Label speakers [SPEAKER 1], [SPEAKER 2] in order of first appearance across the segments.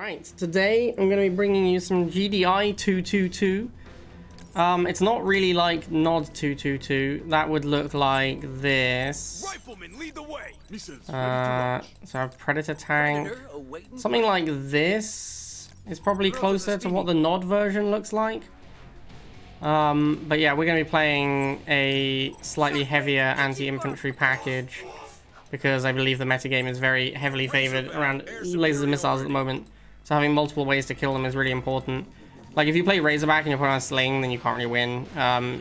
[SPEAKER 1] Alright, today I'm going to be bringing you some GDI 222. It's not really like NOD 222. That would look like this.
[SPEAKER 2] Rifleman, lead the way.
[SPEAKER 1] So a Predator tank. Something like this is probably closer to what the NOD version looks like. But yeah, we're going to be playing a slightly heavier anti-infantry package because I believe the metagame is very heavily favored around lasers and missiles at the moment. So having multiple ways to kill them is really important. Like if you play Razorback and your opponent has Sling, then you can't really win.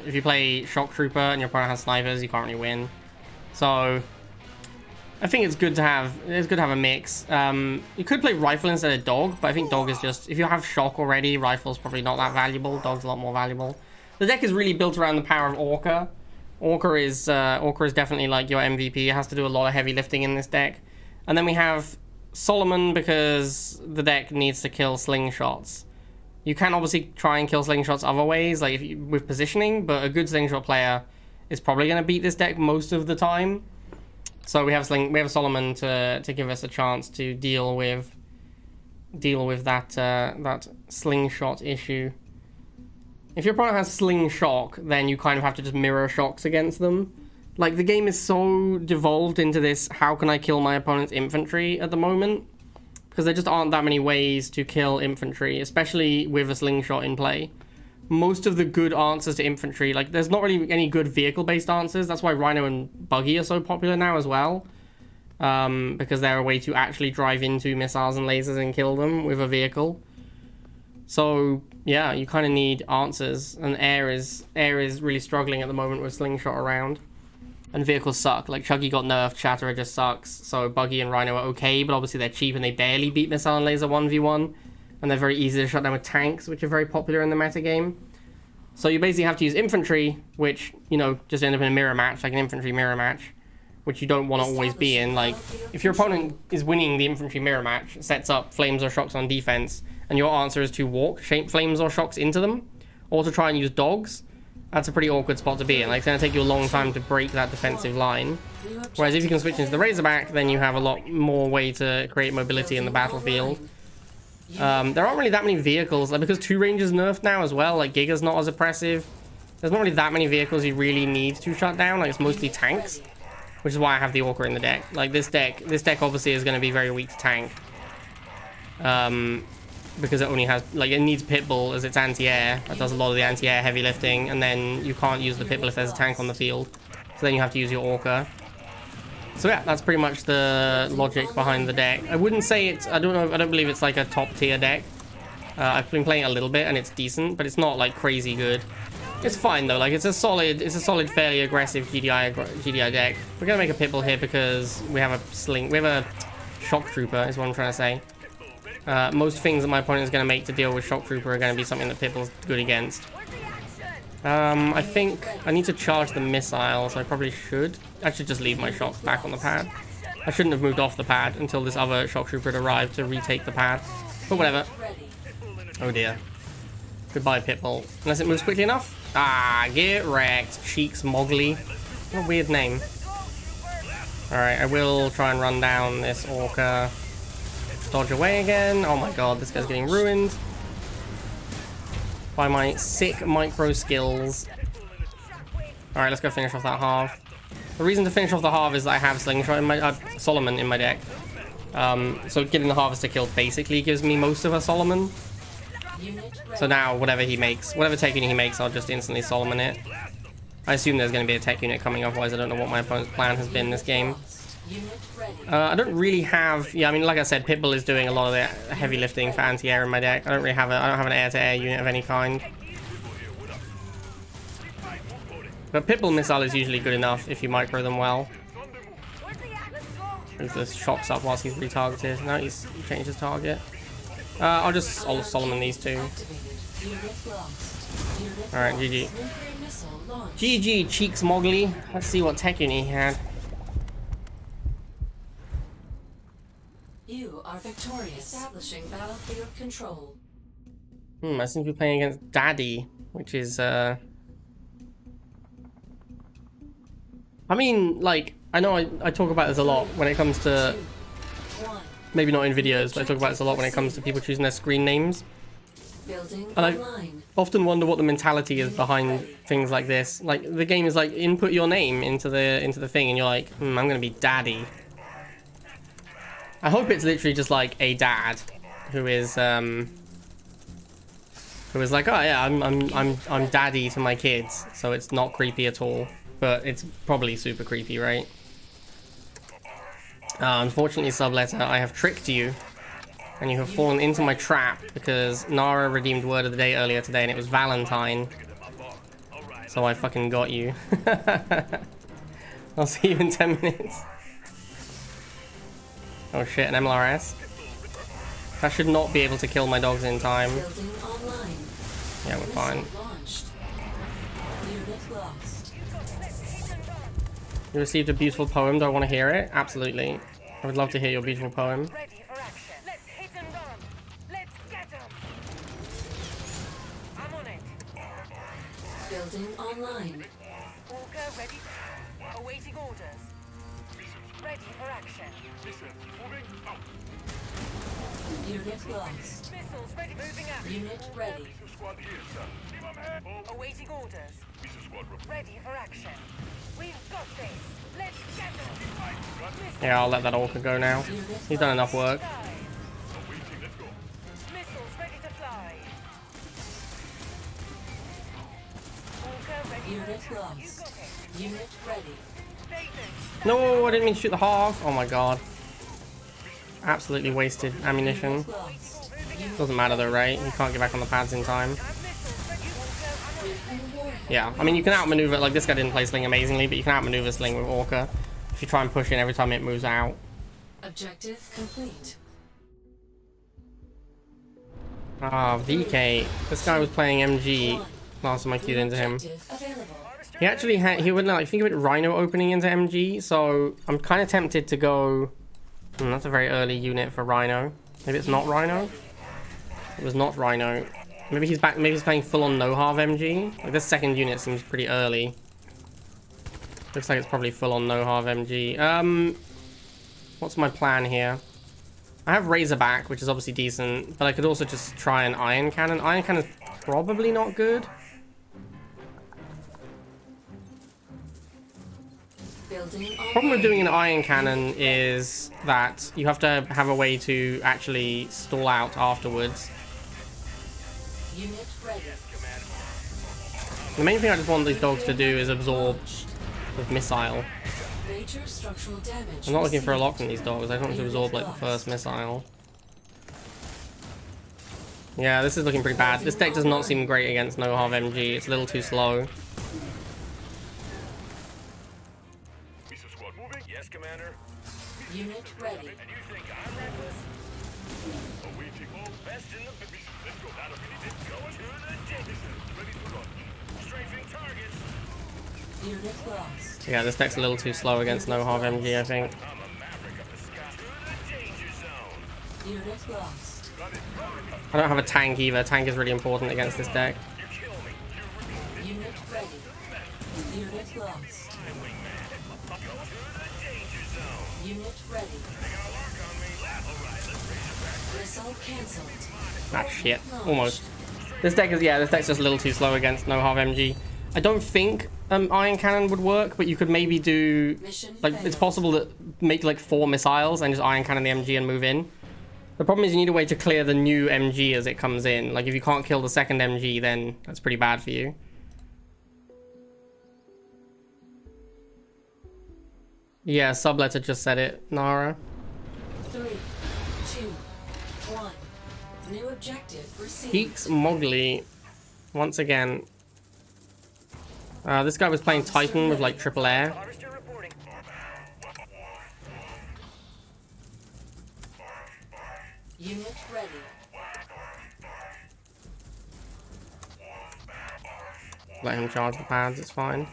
[SPEAKER 1] If you play Shock Trooper and your opponent has snipers, you can't really win. So I think it's good to have a mix. You could play Rifle instead of Dog, but I think Dog is just, if you have Shock already, Rifle's probably not that valuable. Dog's a lot more valuable. The deck is really built around the power of Orca. Orca is definitely like your MVP. It has to do a lot of heavy lifting in this deck. And then we have Solomon because the deck needs to kill slingshots. You can obviously try and kill slingshots other ways, like with positioning, but a good slingshot player is probably going to beat this deck most of the time. So we have Solomon to give us a chance to deal with that slingshot issue. If your opponent has Sling Shock, then you kind of have to just mirror shocks against them. Like, the game is so devolved into this, how can I kill my opponent's infantry at the moment? Because there just aren't that many ways to kill infantry, especially with a slingshot in play. Most of the good answers to infantry, like, there's not really any good vehicle-based answers. That's why Rhino and Buggy are so popular now as well. Because they're a way to actually drive into missiles and lasers and kill them with a vehicle. So, yeah, you kind of need answers, and air is really struggling at the moment with slingshot around. And vehicles suck. Like, Chuggy got nerfed, Shatterer just sucks, so Buggy and Rhino are okay, but obviously they're cheap and they barely beat Missile and Laser 1v1, and they're very easy to shut down with tanks, which are very popular in the metagame. So you basically have to use infantry, which, you know, just end up in a mirror match, like an infantry mirror match, which you don't want to always be in. Like, if your opponent is winning the infantry mirror match, sets up flames or shocks on defense, and your answer is to walk flames or shocks into them, or to try and use dogs, that's a pretty awkward spot to be in. Like, it's going to take you a long time to break that defensive line. Whereas if you can switch into the Razorback, then you have a lot more way to create mobility in the battlefield. There aren't really that many vehicles, like, because 2 range is nerfed now as well. Like, Giga's not as oppressive. There's not really that many vehicles you really need to shut down. Like, it's mostly tanks, which is why I have the Orca in the deck. Like, this deck obviously is going to be very weak to tank. Because it only has, like, it needs Pitbull as its anti-air. That does a lot of the anti-air heavy lifting, and then you can't use the Pitbull if there's a tank on the field. So then you have to use your Orca. So yeah, that's pretty much the logic behind the deck. I wouldn't say it's, I don't believe it's like a top tier deck. I've been playing a little bit and it's decent, but it's not like crazy good. It's fine though, like it's a solid, fairly aggressive GDI deck. We're gonna make a Pitbull here because we have a Shock Trooper is what I'm trying to say. Most things that my opponent is going to make to deal with Shock Trooper are going to be something that Pitbull's good against. I think I need to charge the missile, so I probably should. I should just leave my shocks back on the pad. I shouldn't have moved off the pad until this other Shock Trooper had arrived to retake the pad. But whatever. Oh dear. Goodbye, Pitbull. Unless it moves quickly enough. Ah, get wrecked. Cheeks Mogley. What a weird name. Alright, I will try and run down this Orca. Dodge away again. Oh my god, this guy's getting ruined by my sick micro skills. Alright, let's go finish off that half. The reason to finish off the half is that I have Slingshot in my Solomon in my deck. So getting the Harvester killed basically gives me most of a Solomon. So now whatever he makes, whatever tech unit he makes, I'll just instantly Solomon it. I assume there's going to be a tech unit coming, otherwise I don't know what my opponent's plan has been this game. I don't really have, yeah, I mean, like I said, Pitbull is doing a lot of the heavy lifting for anti-air in my deck. I don't have an air-to-air unit of any kind. But Pitbull missile is usually good enough if you micro them well. Move the shocks up whilst he's retargeted. No, he's changed his target. I'll just Solomon these two. Alright, GG. GG, Cheeks Mogley. Let's see what tech unit he had.
[SPEAKER 3] You are victorious. Establishing battlefield control.
[SPEAKER 1] I seem to be playing against Daddy, which is, I mean, like, I know I talk about this a lot when it comes to Maybe not in videos, but I talk about this a lot when it comes to people choosing their screen names.
[SPEAKER 3] Building
[SPEAKER 1] And I
[SPEAKER 3] online.
[SPEAKER 1] often wonder what the mentality is behind things like this. Like, the game is like, input your name into the thing, and you're like, I'm gonna be daddy. I hope it's literally just like a dad who is like, oh yeah, I'm daddy to my kids, so it's not creepy at all. But it's probably super creepy, right? Unfortunately, Subletter, I have tricked you, and you have fallen into my trap because Nara redeemed word of the day earlier today, and it was Valentine. So I fucking got you. I'll see you in 10 minutes. Oh shit, an MLRS. That should not be able to kill my dogs in time.
[SPEAKER 3] Building online.
[SPEAKER 1] Yeah, we're fine.
[SPEAKER 3] Launched. Unit lost.
[SPEAKER 1] You received a beautiful poem. Do I want to hear it? Absolutely. I would love to hear your beautiful poem.
[SPEAKER 2] Ready for action. Let's hit and run. Let's get them. I'm on it.
[SPEAKER 3] Building online.
[SPEAKER 2] Walker ready. Awaiting orders. Ready for action.
[SPEAKER 3] Unit lost.
[SPEAKER 2] Missiles ready. Moving out.
[SPEAKER 3] Unit ready.
[SPEAKER 2] Awaiting orders. Ready for action. We've got this. Let's get them.
[SPEAKER 1] Yeah, I'll let that Orca go now. He's done enough work.
[SPEAKER 2] Missiles ready to fly. Walker ready.
[SPEAKER 3] Unit
[SPEAKER 2] You
[SPEAKER 3] lost.
[SPEAKER 2] got it.
[SPEAKER 3] Unit ready.
[SPEAKER 2] David.
[SPEAKER 1] No, I didn't mean to shoot the half. Oh my god. Absolutely wasted ammunition.
[SPEAKER 3] Unit lost. Unit
[SPEAKER 1] Doesn't matter though, right? You can't get back on the pads in time.
[SPEAKER 2] Have missiles ready. Walker, I'm on it.
[SPEAKER 3] warhead.
[SPEAKER 1] Yeah, I mean, you can outmaneuver, like, this guy didn't play Sling amazingly, but you can outmaneuver Sling with Orca if you try and push in every time it moves out.
[SPEAKER 3] Objective complete.
[SPEAKER 1] Ah, VK. This guy was playing MG last time I queued into him.
[SPEAKER 3] Objective available.
[SPEAKER 1] He actually had, he would, like, think of it Rhino opening into MG, so I'm kind of tempted to go... that's a very early unit for Rhino. Maybe it's not Rhino? It was not Rhino. Maybe he's back, maybe he's playing full-on no-half MG. Like, this second unit seems pretty early. Looks like it's probably full-on no-half MG. What's my plan here? I have Razorback, which is obviously decent, but I could also just try an Iron Cannon. Iron Cannon's probably not good.
[SPEAKER 3] Building
[SPEAKER 1] Problem with
[SPEAKER 3] online.
[SPEAKER 1] doing an Iron Cannon is that you have to have a way to actually stall out afterwards.
[SPEAKER 3] Unit ready.
[SPEAKER 1] The main thing I just want these dogs to do is absorb with missile.
[SPEAKER 3] Major structural damage.
[SPEAKER 1] I'm not looking for a
[SPEAKER 3] received.
[SPEAKER 1] lot from these dogs. I just want them to absorb like the first missile. Yeah, this is looking pretty bad. This deck does not seem great against no-half MG. It's a little too slow.
[SPEAKER 4] Yes, Commander.
[SPEAKER 3] Unit ready.
[SPEAKER 4] And you think I'm reckless? Best in the let's go. Going to the ditch. Ready to run. Strafing targets.
[SPEAKER 3] Unit lost.
[SPEAKER 1] Yeah, this deck's a little too slow against no-half MG, I think.
[SPEAKER 4] I'm a maverick of the sky. To the danger zone.
[SPEAKER 3] Unit lost.
[SPEAKER 1] I don't have a tank either. Tank is really important against this deck.
[SPEAKER 4] You kill me.
[SPEAKER 3] Unit ready. Unit lost.
[SPEAKER 4] Go to the danger zone.
[SPEAKER 3] Unit ready.
[SPEAKER 4] They got a lock on me. All right, let's raise it back.
[SPEAKER 3] Missile cancelled.
[SPEAKER 1] Ah, shit. Almost. This deck is, yeah, this deck's just a little too slow against no-half MG. I don't think Iron Cannon would work, but you could maybe do...
[SPEAKER 3] Mission
[SPEAKER 1] Like,
[SPEAKER 3] failed.
[SPEAKER 1] it's possible to make, like, 4 missiles and just Iron Cannon the MG and move in. The problem is you need a way to clear the new MG as it comes in. Like, if you can't kill the second MG, then that's pretty bad for you. Yeah, Subletter just said it, Nara.
[SPEAKER 3] 3, 2, 1. New objective received.
[SPEAKER 1] Geeks Mogley, once again. This guy was playing Titan with, like, triple air.
[SPEAKER 4] Harvester reporting.
[SPEAKER 3] Unit ready.
[SPEAKER 1] Let him charge the pads, it's fine.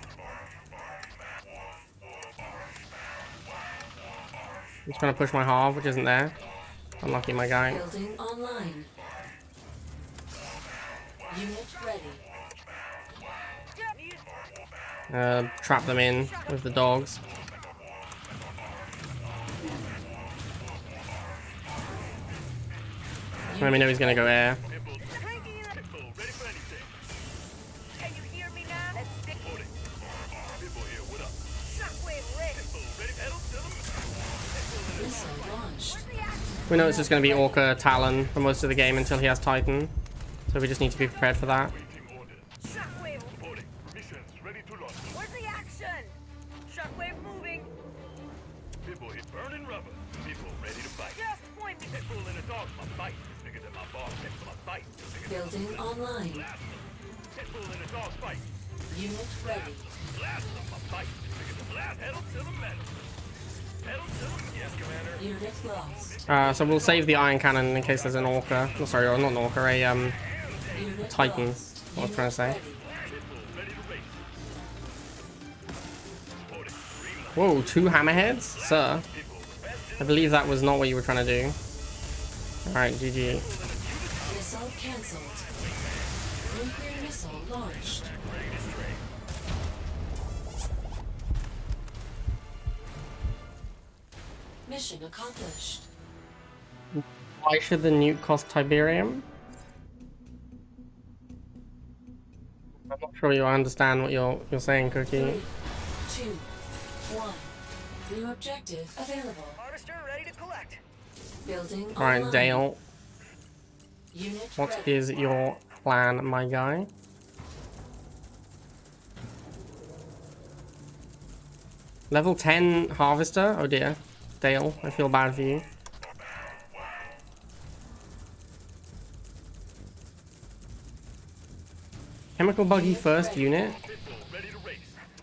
[SPEAKER 1] He's trying to push my half, which isn't there. Unlucky, my guy.
[SPEAKER 3] Building online. Unit ready.
[SPEAKER 1] Trap them in with the dogs. Let me know he's gonna go air.
[SPEAKER 2] Cranking it up.
[SPEAKER 4] Pitbull, ready for anything.
[SPEAKER 2] Can you hear me now? Let's stick.
[SPEAKER 4] Reporting. Pitbull here, what up?
[SPEAKER 2] Shockwave ready.
[SPEAKER 4] Pitbull, ready, pedal to the metal.
[SPEAKER 3] Missile launched.
[SPEAKER 2] Where's the action?
[SPEAKER 1] We know it's just gonna be Orca Talon for most of the game until he has Titan. So we just need to be prepared for that.
[SPEAKER 4] Waiting orders.
[SPEAKER 2] Shockwave.
[SPEAKER 4] Reporting. Missions ready to launch.
[SPEAKER 2] Where's the action? Shockwave moving.
[SPEAKER 4] Pitbull hit burning rubber. Pitbull ready to fight.
[SPEAKER 2] Just point me.
[SPEAKER 4] Pitbull in a dog, my fight is bigger than my boss. My fight is bigger than
[SPEAKER 3] Building online.
[SPEAKER 4] Pitbull in a dog fight.
[SPEAKER 3] Unit ready.
[SPEAKER 4] Blast them, my fight is bigger than blast. Pedal to the metal. Pedal to the yes, Commander.
[SPEAKER 3] Unit lost.
[SPEAKER 1] So we'll save the Iron Cannon in case there's an Orca. Oh, sorry, or not an Orca, a
[SPEAKER 3] Unit
[SPEAKER 1] Titan.
[SPEAKER 3] lost.
[SPEAKER 1] What I was trying to say.
[SPEAKER 3] Ready.
[SPEAKER 4] Pitbull ready to race. Reporting.
[SPEAKER 1] Whoa,
[SPEAKER 4] Green light.
[SPEAKER 1] 2 hammerheads? Sir. I believe that was not what you were trying to do. Alright, GG.
[SPEAKER 3] Missile cancelled. Nuclear missile launched. Mission accomplished.
[SPEAKER 1] Why should the nuke cost Tiberium? I'm not sure you understand what you're saying, Cookie.
[SPEAKER 3] 3, 2, 1. New objective available.
[SPEAKER 2] Harvester ready to collect.
[SPEAKER 3] Building
[SPEAKER 1] Alright,
[SPEAKER 3] online.
[SPEAKER 1] Dale,
[SPEAKER 3] Unit
[SPEAKER 1] what
[SPEAKER 3] ready.
[SPEAKER 1] is your plan, my guy? Level 10 Harvester? Oh dear. Dale, I feel bad for you. Chemical Buggy first unit?
[SPEAKER 4] Pitbull ready to race.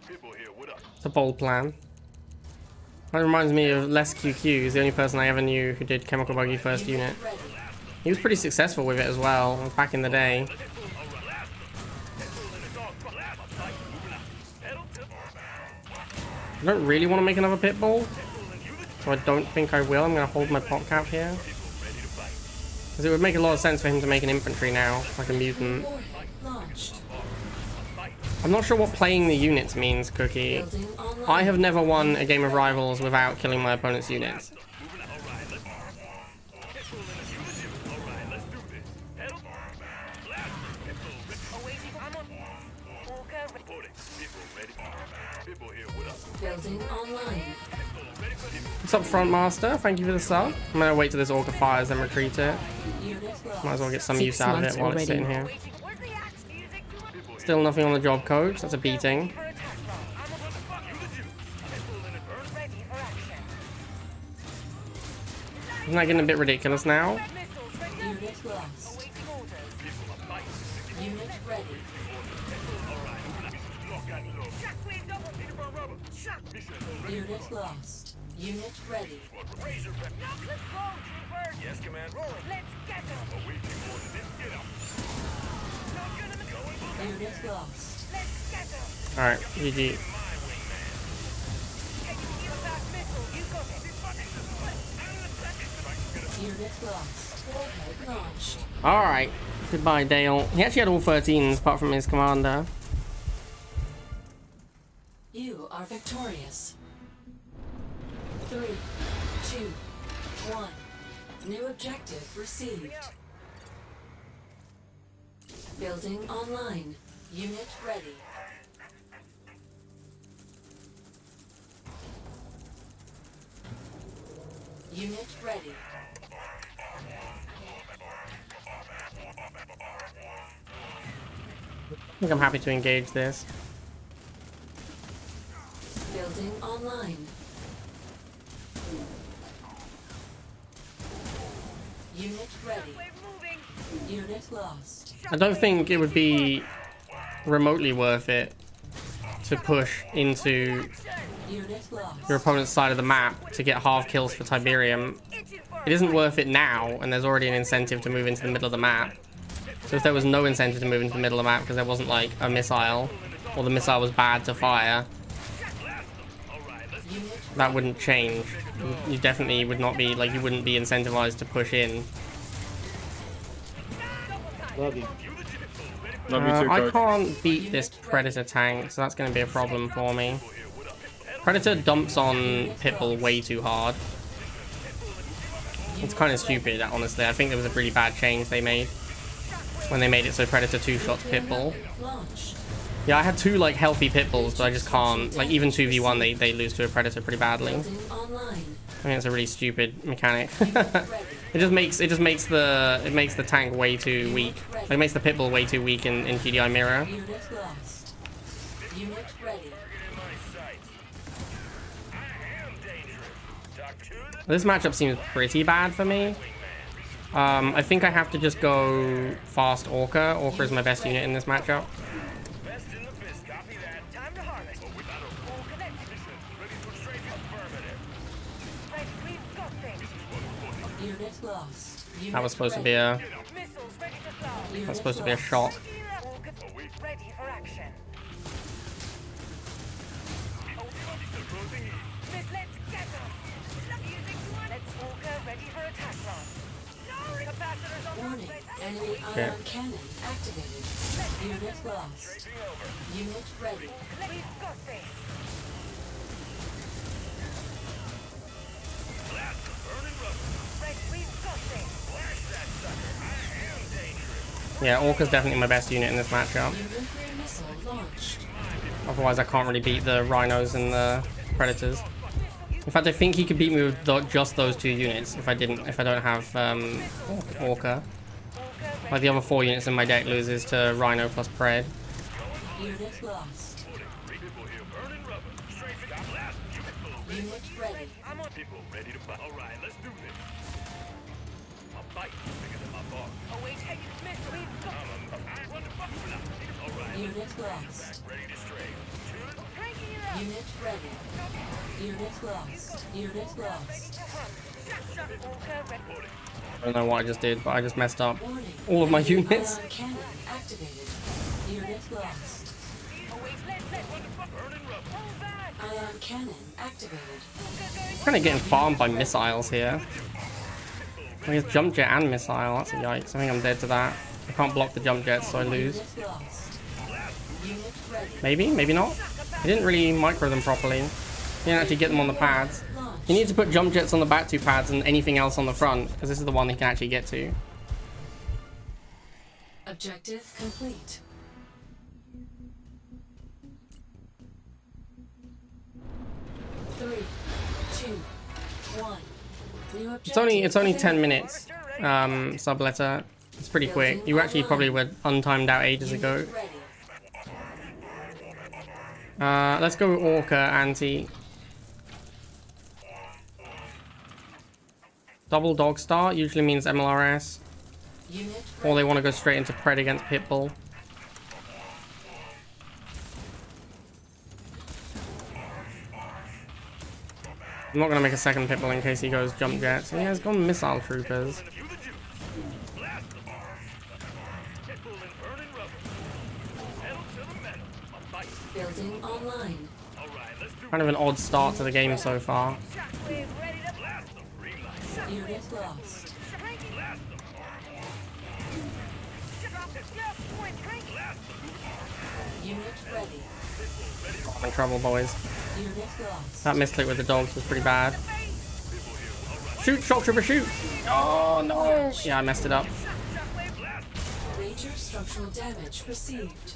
[SPEAKER 4] Pitbull here, what up?
[SPEAKER 1] It's a bold plan. That reminds me of Les QQ, he's the only person I ever knew who did Chemical Buggy first unit.
[SPEAKER 3] Unit ready.
[SPEAKER 1] He was pretty successful with it as well, back in the day. I don't really want to make another Pitbull, so I don't think I will. I'm going to hold my pop cap here. Because it would make a lot of sense for him to make an infantry now, like a mutant.
[SPEAKER 3] Warhead launched.
[SPEAKER 1] I'm not sure what playing the units means, Cookie.
[SPEAKER 3] Building online.
[SPEAKER 1] I have never won a game of Rivals without killing my opponent's units.
[SPEAKER 2] Awaiting. I'm on. Orca.
[SPEAKER 3] Building online.
[SPEAKER 1] What's up, Front Master? Thank you for the sub. I'm going to wait till this Orca fires, then retreat it.
[SPEAKER 3] Unit lost.
[SPEAKER 1] Might as well get some
[SPEAKER 5] 6
[SPEAKER 1] use out of
[SPEAKER 5] months
[SPEAKER 1] it while it's
[SPEAKER 5] already.
[SPEAKER 1] sitting here.
[SPEAKER 2] Waiting. Where's the axe music?
[SPEAKER 1] Still nothing on the job code, so that's a beating.
[SPEAKER 2] For attack run. I'm on the fuck. Ready for action.
[SPEAKER 1] Isn't that getting a bit ridiculous now?
[SPEAKER 2] Missiles ready.
[SPEAKER 3] Unit lost.
[SPEAKER 2] Awaiting orders.
[SPEAKER 3] Unit ready.
[SPEAKER 2] Shockwave double. Shock.
[SPEAKER 3] Unit lost. Unit ready.
[SPEAKER 2] Now let's go, troopers.
[SPEAKER 4] Yes, Commander.
[SPEAKER 2] Roll. Let's get them.
[SPEAKER 3] Unit lost.
[SPEAKER 2] Let's get them.
[SPEAKER 1] Alright, GG.
[SPEAKER 2] Can you heal that missile? You got it.
[SPEAKER 3] Unit lost. Warhead launched.
[SPEAKER 1] Alright, goodbye, Dale. He actually had all 13s apart from his commander.
[SPEAKER 3] You are victorious. 3, 2, 1. New objective received. Building online. Unit ready. Unit ready.
[SPEAKER 1] I think I'm happy to engage this.
[SPEAKER 3] Building online. Unit ready.
[SPEAKER 2] Wave moving.
[SPEAKER 3] Unit lost.
[SPEAKER 1] I don't think it would be remotely worth it to push into
[SPEAKER 3] Unit lost.
[SPEAKER 1] your opponent's side of the map to get half kills for Tiberium.
[SPEAKER 2] Itching for
[SPEAKER 1] It isn't worth it now, and there's already an incentive to move into the middle of the map. So if there was no incentive to move into the middle of the map because there wasn't like a missile, or the missile was bad to fire,
[SPEAKER 3] Unit
[SPEAKER 1] that wouldn't change. You definitely would not be, like, you wouldn't be incentivized to push in.
[SPEAKER 6] Love you. Love you too,
[SPEAKER 1] I
[SPEAKER 6] coach.
[SPEAKER 1] can't beat this Predator tank, so that's going to be a problem for me. Predator dumps on Pitbull way too hard. It's kind of stupid, honestly. I think it was a really bad change they made when they made it so Predator 2 shots Pitbull.
[SPEAKER 3] Launched.
[SPEAKER 1] Yeah, I had 2 like healthy Pitbulls, but I just can't. Like even 2v1, they lose to a Predator pretty badly.
[SPEAKER 3] Building online.
[SPEAKER 1] I think it's a really stupid mechanic.
[SPEAKER 3] Ready.
[SPEAKER 1] It just makes the tank way too weak. Like, it makes the Pitbull way too weak in GDI mirror.
[SPEAKER 3] Unit lost. Unit ready.
[SPEAKER 1] This matchup seems pretty bad for me. I think I have to just go fast Orca. Orca is my best unit in this matchup.
[SPEAKER 4] Best in the biz. Copy that. Time to harvest. Oh, without a
[SPEAKER 2] All connected.
[SPEAKER 4] ready for strafe. Affirmative.
[SPEAKER 2] Right, we've got this.
[SPEAKER 3] Unit lost. Unit
[SPEAKER 1] That was supposed to
[SPEAKER 3] ready.
[SPEAKER 1] be a
[SPEAKER 2] Missiles ready to fly.
[SPEAKER 3] Unit
[SPEAKER 1] that's supposed to be a
[SPEAKER 3] lost.
[SPEAKER 1] shot.
[SPEAKER 2] All ready for action. Let's get them. Let's Walker ready for attack run. Capacitors on
[SPEAKER 3] Warning. Enemy
[SPEAKER 1] Okay.
[SPEAKER 3] ion cannon activated. Unit lost. Unit ready.
[SPEAKER 2] We've got this. Right, we've got this.
[SPEAKER 1] Yeah, Orca's definitely my best unit in this matchup.
[SPEAKER 3] Your nuclear missile launched.
[SPEAKER 1] Otherwise, I can't really beat the Rhinos and the Predators. In fact, I think he could beat me with just those 2 units if I don't have Orca. Like the other 4 units in my deck loses to Rhino plus Pred.
[SPEAKER 3] Unit lost. Unit ready.
[SPEAKER 4] People ready to fight. All right, let's do this. A bite bigger than my bar.
[SPEAKER 2] Await heavy missile. We've got
[SPEAKER 4] What the fuck? All right,
[SPEAKER 3] Unit lost.
[SPEAKER 4] ready to strafe.
[SPEAKER 2] cranking it up.
[SPEAKER 3] Unit ready. Unit lost. Unit lost.
[SPEAKER 2] Walker ready.
[SPEAKER 1] I don't know what I just did, but I just messed up
[SPEAKER 3] Warning.
[SPEAKER 1] all of my
[SPEAKER 3] Enemy
[SPEAKER 1] units.
[SPEAKER 3] ion cannon activated. Unit lost.
[SPEAKER 2] Await, let's hold back.
[SPEAKER 3] Ion cannon activated.
[SPEAKER 1] I'm kind of getting farmed by missiles here. I guess jump jet and missile. That's a yikes. I think I'm dead to that. I can't block the jump jets, so I lose.
[SPEAKER 3] Unit lost. Unit ready.
[SPEAKER 1] Maybe, maybe not. He didn't really micro them properly. He didn't actually get them on the pads.
[SPEAKER 3] Launch.
[SPEAKER 1] He needs to put jump jets on the back 2 pads and anything else on the front, because this is the one he can actually get to.
[SPEAKER 3] Objective complete. Three, two, one. New objective.
[SPEAKER 1] It's only 10 minutes. Subletter. It's pretty quick. You actually probably were untimed out ages ago.
[SPEAKER 3] Unit ready.
[SPEAKER 1] Let's go with Orca anti. Double dog start usually means MLRS.
[SPEAKER 3] Unit
[SPEAKER 1] Or they want to go straight into Pred against Pitbull. I'm not going to make a second Pitbull in case he goes jump jets. Yeah, he's gone missile troopers.
[SPEAKER 3] building online.
[SPEAKER 1] Kind of an odd start to the game so far.
[SPEAKER 2] Shockwave ready to blast them.
[SPEAKER 3] Unit lost. Unit ready.
[SPEAKER 1] I'm in trouble, boys.
[SPEAKER 3] Unit lost.
[SPEAKER 1] That misclick with the dogs was pretty bad. Shoot, shock trooper, shoot! Oh no! Yeah, I messed it up.
[SPEAKER 3] Major structural damage received.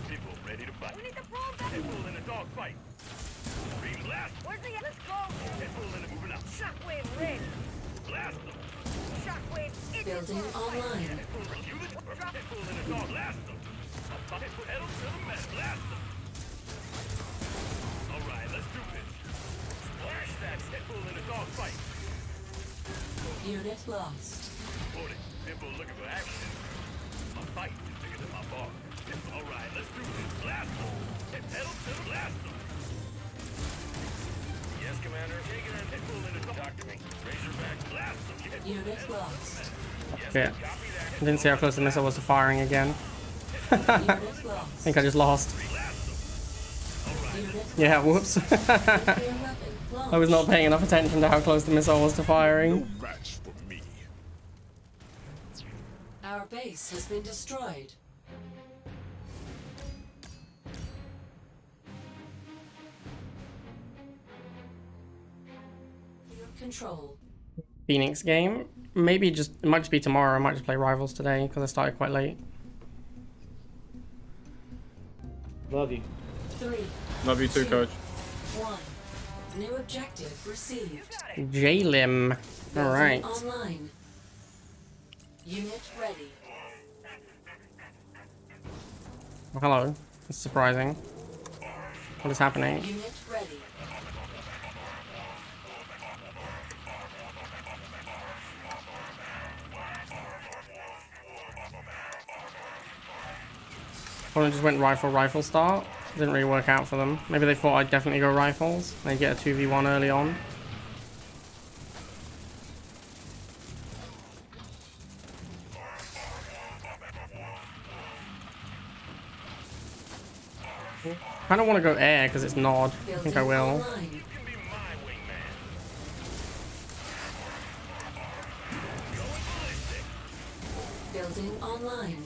[SPEAKER 4] People ready to fight.
[SPEAKER 2] We need to pull back.
[SPEAKER 4] Pitbull in a dog fight. Blast.
[SPEAKER 2] Where's the let's go?
[SPEAKER 4] Pitbull in a moving out.
[SPEAKER 2] Shockwave ready.
[SPEAKER 4] Blast them.
[SPEAKER 2] Shockwave in
[SPEAKER 3] Building online.
[SPEAKER 4] Pitbull in a dog. Blast them. Pedal to the metal. Blast them. All right, let's do this. Splash that Pitbull in a dog fight.
[SPEAKER 3] Unit lost.
[SPEAKER 4] Reporting. Pitbull looking for action. My fight is bigger than my bar. All right, let's do this. Blast them. Pedal to the blast them. Yes, Commander. Taking her Pitbull in a dog. Talk to me. Razorback. Blast them.
[SPEAKER 3] Unit lost.
[SPEAKER 1] Shit. I didn't see how close the missile was to firing again. I
[SPEAKER 3] Unit lost.
[SPEAKER 1] think I just lost.
[SPEAKER 3] Unit
[SPEAKER 1] Yeah, whoops.
[SPEAKER 3] nuclear weapon launched.
[SPEAKER 1] I was not paying enough attention to how close the missile was to firing.
[SPEAKER 4] Match for me.
[SPEAKER 3] Our base has been destroyed. Field control.
[SPEAKER 1] Phoenix game. Maybe just, it might just be tomorrow. I might just play Rivals today because I started quite late.
[SPEAKER 6] Love you.
[SPEAKER 3] 3,
[SPEAKER 6] Love you too, coach.
[SPEAKER 3] 1. New objective received.
[SPEAKER 1] J-Lim.
[SPEAKER 3] Building
[SPEAKER 1] Alright.
[SPEAKER 3] online. Unit ready.
[SPEAKER 1] Well, hello. It's surprising. What is happening?
[SPEAKER 3] Unit ready.
[SPEAKER 1] Opponent just went rifle start. Didn't really work out for them. Maybe they thought I'd definitely go rifles. They'd get a 2v1 early on. I don't want to go air because it's Nod. I think I will.
[SPEAKER 3] Online. Building online.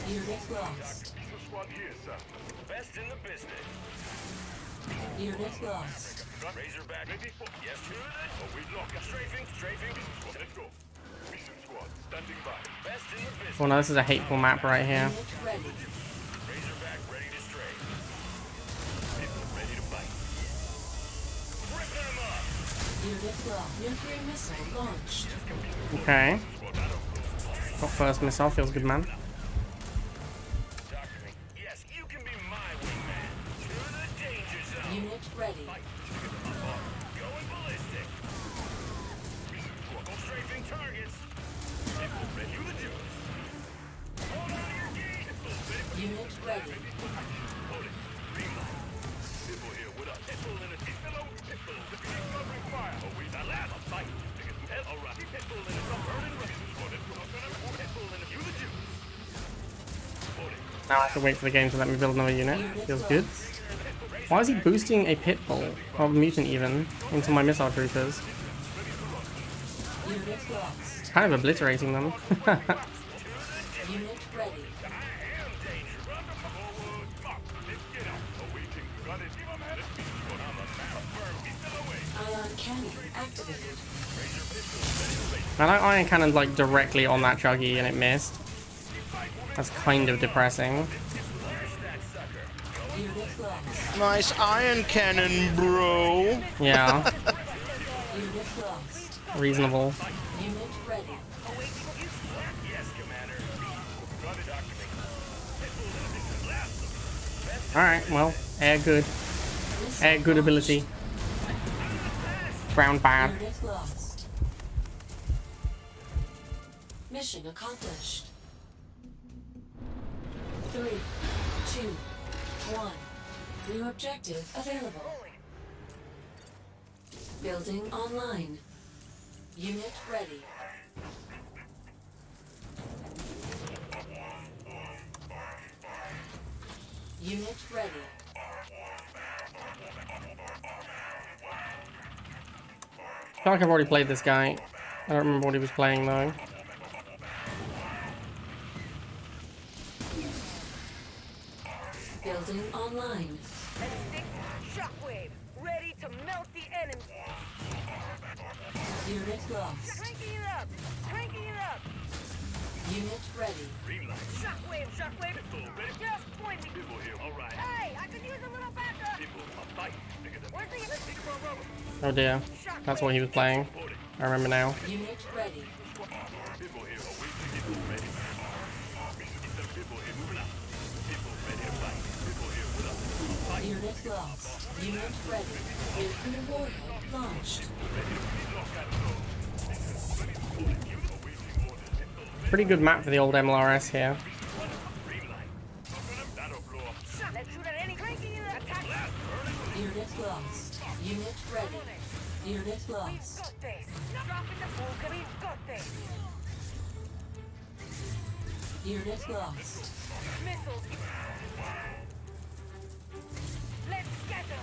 [SPEAKER 3] Unit lost.
[SPEAKER 4] Squad here, sir. Best in the business.
[SPEAKER 3] Unit lost.
[SPEAKER 4] Razorback, ready for yes, sir. Oh, we lock. Strafing. Let's go. Mission squad, standing by. Best in the business.
[SPEAKER 1] Oh no, this is a hateful map right here.
[SPEAKER 3] Unit ready.
[SPEAKER 4] Razorback, ready to stray. People ready to fight. Rip them up.
[SPEAKER 3] Unit lost. Nuclear missile launched.
[SPEAKER 1] Okay. Got first missile, feels good, man.
[SPEAKER 4] Doctoring. Yes, you can be my wingman. To the danger zone.
[SPEAKER 3] Unit ready.
[SPEAKER 4] Going ballistic. Go strafing targets. People ready to do it. Hold on to your gate.
[SPEAKER 3] Unit ready.
[SPEAKER 4] Hold it. Green light. People here with us. People in a hello. People covering fire. Oh, we not last. A fight. All right. People in a burning rush. People in a you the Jews. Hold it.
[SPEAKER 1] Now I have to wait for the game to let me build another unit. Feels good. Why is he boosting a pit bull, or mutant even, into my missile troopers?
[SPEAKER 3] Unit lost.
[SPEAKER 1] Kind of obliterating them.
[SPEAKER 3] Unit ready. Ion cannon activated.
[SPEAKER 1] I like Iron Cannon like directly on that Chuggy and it missed. That's kind of depressing.
[SPEAKER 3] Unit lost.
[SPEAKER 5] Nice iron cannon, bro.
[SPEAKER 1] Yeah,
[SPEAKER 3] Unit lost.
[SPEAKER 1] reasonable.
[SPEAKER 3] Unit ready.
[SPEAKER 1] Alright, well, air good.
[SPEAKER 3] Missile
[SPEAKER 1] Air good ability. Ground bad.
[SPEAKER 3] Unit lost. Mission accomplished. 3, 2, 1. New objective available. Building online. Unit ready. Unit ready.
[SPEAKER 1] I feel like I've already played this guy. I don't remember what he was playing though.
[SPEAKER 3] Building online.
[SPEAKER 2] Stick shockwave, ready to melt the enemy.
[SPEAKER 3] Unit lost.
[SPEAKER 2] Cranking it up, cranking it up.
[SPEAKER 3] Unit ready.
[SPEAKER 2] Shockwave, shockwave. Just point me.
[SPEAKER 4] People here. All right.
[SPEAKER 2] Hey, I could use a little backup.
[SPEAKER 4] People, a fight.
[SPEAKER 2] Where's the
[SPEAKER 1] Oh dear. That's what he was playing. I remember now.
[SPEAKER 3] Unit ready.
[SPEAKER 4] People here. People ready. People here moving up. People ready to fight. People here with us.
[SPEAKER 3] Unit lost. Unit ready. Nuclear warhead launched.
[SPEAKER 1] Pretty good map for the old MLRS here.
[SPEAKER 2] Let's shoot at any cranking it up. Attack.
[SPEAKER 3] Unit lost. Unit ready. Unit lost.
[SPEAKER 2] Got this. Drop in the bunker. We've got this.
[SPEAKER 3] Unit lost.
[SPEAKER 2] Missiles. Let's get them.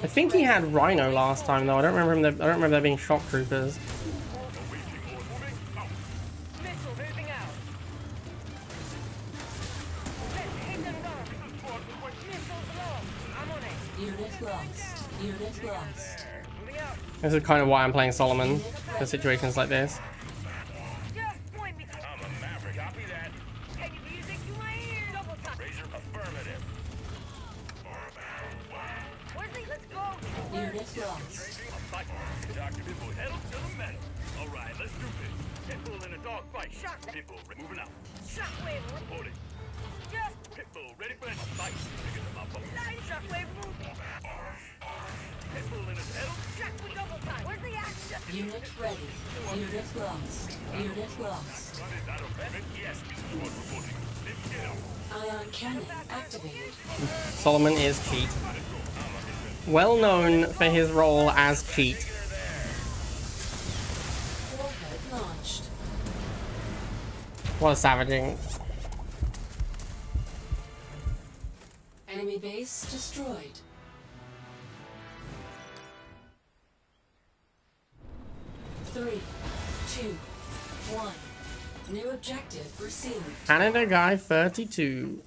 [SPEAKER 1] I think he had Rhino last time though. I don't remember him. I don't remember there being shock troopers.
[SPEAKER 2] Missile moving out. Let's hit and run. Missiles low. I'm on it.
[SPEAKER 3] Unit lost. Unit lost.
[SPEAKER 2] Moving out.
[SPEAKER 1] This is kind of why I'm playing Solomon for situations like this.
[SPEAKER 2] Just point me to.
[SPEAKER 4] I'm a maverick. Copy that.
[SPEAKER 2] Can you music to my ear? Double time.
[SPEAKER 4] Razor affirmative.
[SPEAKER 2] Where's the? Let's go.
[SPEAKER 3] Unit lost.
[SPEAKER 4] Fight. Dr. Pitbull, pedal to the metal. All right, let's do this. Pitbull in a dog fight.
[SPEAKER 2] Shot.
[SPEAKER 4] Pitbull, moving out.
[SPEAKER 2] Shockwave.
[SPEAKER 4] Reporting.
[SPEAKER 2] Just
[SPEAKER 4] Pitbull, ready for a fight. Niggas in my boat.
[SPEAKER 2] light. Shockwave move.
[SPEAKER 4] Pitbull in his pedal.
[SPEAKER 2] Shock with double time. Where's the action?
[SPEAKER 3] Unit ready. Unit lost. Unit lost.
[SPEAKER 4] Run it out of bed. Yes, this is what reporting. Let's get him.
[SPEAKER 3] Ion cannon activated.
[SPEAKER 1] Solomon is cheat. Well known for his role as cheat.
[SPEAKER 3] Warhead launched.
[SPEAKER 1] What a savaging.
[SPEAKER 3] Enemy base destroyed. Three, two, one. New objective received.
[SPEAKER 1] Canada guy 32.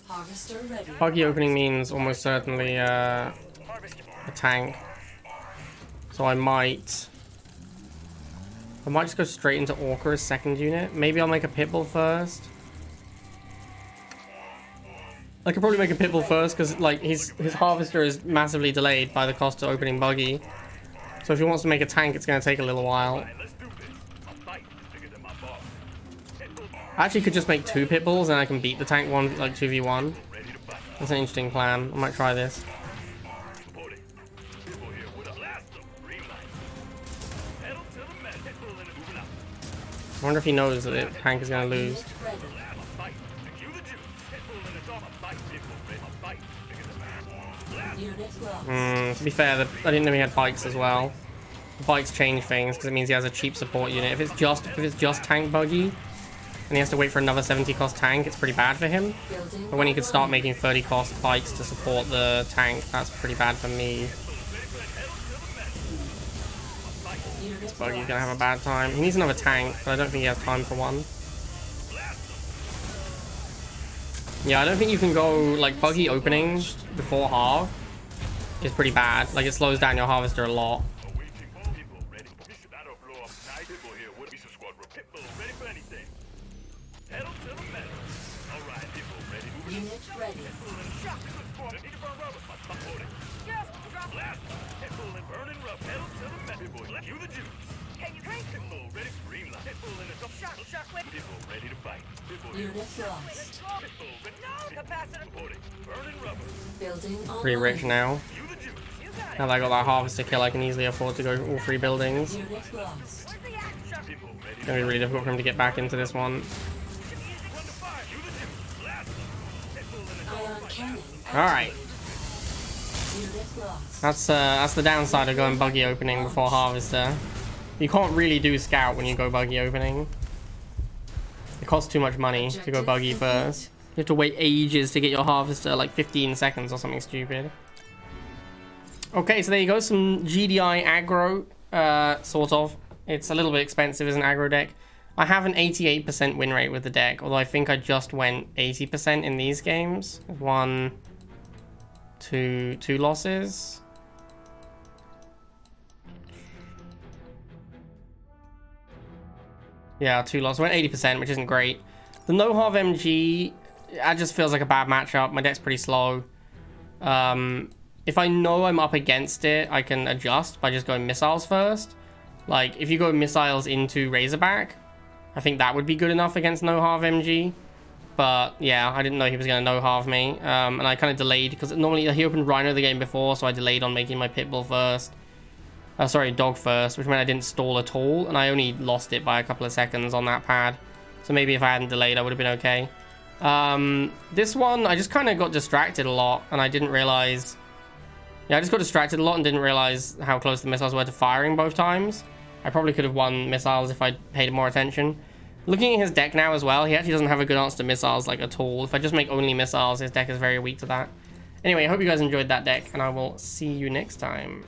[SPEAKER 3] Harvester ready.
[SPEAKER 1] Buggy opening means almost certainly a tank. So I might just go straight into Orca as second unit. Maybe I'll make a Pitbull first. I could probably make a Pitbull first because like his harvester is massively delayed by the cost of opening Buggy. So if he wants to make a tank, it's going to take a little while.
[SPEAKER 4] Let's do this. A fight. Niggas in my boss. Pitbull,
[SPEAKER 1] I actually could just make 2 Pitbulls and I can beat the tank one like 2v1.
[SPEAKER 4] ready to fight.
[SPEAKER 1] That's an interesting plan. I might try this.
[SPEAKER 4] Reporting. Pitbull here with a blast of green light. Pedal to the metal. Pitbull in it, moving out.
[SPEAKER 1] I wonder if he knows that the tank is going to lose.
[SPEAKER 3] Unit ready.
[SPEAKER 4] Lab a fight. Cue the juice. Pitbull in a dog. A fight. Pitbull ready. A fight. Niggas in my blast.
[SPEAKER 3] Unit lost.
[SPEAKER 1] To be fair, I didn't know he had bikes as well. The bikes change things because it means he has a cheap support unit. If it's just tank Buggy and he has to wait for another 70 cost tank, it's pretty bad for him.
[SPEAKER 3] Building.
[SPEAKER 1] But when he could start making 30 cost bikes to support the tank, that's pretty bad for me.
[SPEAKER 3] Unit
[SPEAKER 1] Buggy's
[SPEAKER 3] lost.
[SPEAKER 1] gonna have a bad time. He needs another tank, but I don't think he has time for one. Yeah, I don't think you can go like Buggy opening before half is pretty bad. Like it slows down your harvester a lot.
[SPEAKER 4] Awaiting Pitbull ready. Mission that'll blow up. Night. Pitbull here with Mission Squadron. Pitbull ready for anything. Pedal to the metal. All right, Pitbull ready. Moving
[SPEAKER 3] Unit ready.
[SPEAKER 4] Pitbull in shock. Need to burn rubber. My reporting.
[SPEAKER 2] Just drop.
[SPEAKER 4] Blast. Pitbull in burning rub. Pedal to the metal. Pitbull, cue the juice.
[SPEAKER 2] Can you break?
[SPEAKER 4] Pitbull ready. Green light. Pitbull in a dog.
[SPEAKER 2] Shock. Shockwave.
[SPEAKER 4] Pitbull ready to fight. Pitbull here.
[SPEAKER 3] Unit lost.
[SPEAKER 4] Pitbull ready.
[SPEAKER 2] No capacitor.
[SPEAKER 4] Reporting. Burning rubber.
[SPEAKER 3] Building online.
[SPEAKER 1] Pretty rich now.
[SPEAKER 4] Cue the juice.
[SPEAKER 2] You got it.
[SPEAKER 1] Now that I got that harvester kill, I can easily afford to go all 3 buildings.
[SPEAKER 3] Unit lost.
[SPEAKER 2] Where's the action?
[SPEAKER 4] Pitbull ready.
[SPEAKER 1] It's gonna be really difficult for him to get back into this one.
[SPEAKER 4] Run to fire. Cue the juice. Blast. Pitbull in a
[SPEAKER 3] Ion cannon.
[SPEAKER 1] Alright.
[SPEAKER 3] Unit lost.
[SPEAKER 1] That's the downside of going Buggy opening before harvester. You can't really do scout when you go Buggy opening. It costs too much money to go Buggy first. You have to wait ages to get your harvester, like 15 seconds or something stupid. Okay, so there you go, some GDI aggro, sort of. It's a little bit expensive as an aggro deck. I have an 88% win rate with the deck, although I think I just went 80% in these games. 1, 2 losses. Yeah, 2 losses. I went 80%, which isn't great. The no-harv MG, that just feels like a bad matchup. My deck's pretty slow. If I know I'm up against it, I can adjust by just going missiles first. Like, if you go missiles into Razorback, I think that would be good enough against no-harv MG. But, yeah, I didn't know he was going to no-harv me. And I kind of delayed, because normally he opened Rhino the game before, so I delayed on making my Pitbull first. Sorry, Dog first, which meant I didn't stall at all, and I only lost it by a couple of seconds on that pad. So maybe if I hadn't delayed, I would have been okay. This one, I just kind of got distracted a lot, and I didn't realize... Yeah, I just got distracted a lot and didn't realize how close the missiles were to firing both times. I probably could have won missiles if I'd paid more attention. Looking at his deck now as well, he actually doesn't have a good answer to missiles, like, at all. If I just make only missiles, his deck is very weak to that. Anyway, I hope you guys enjoyed that deck, and I will see you next time.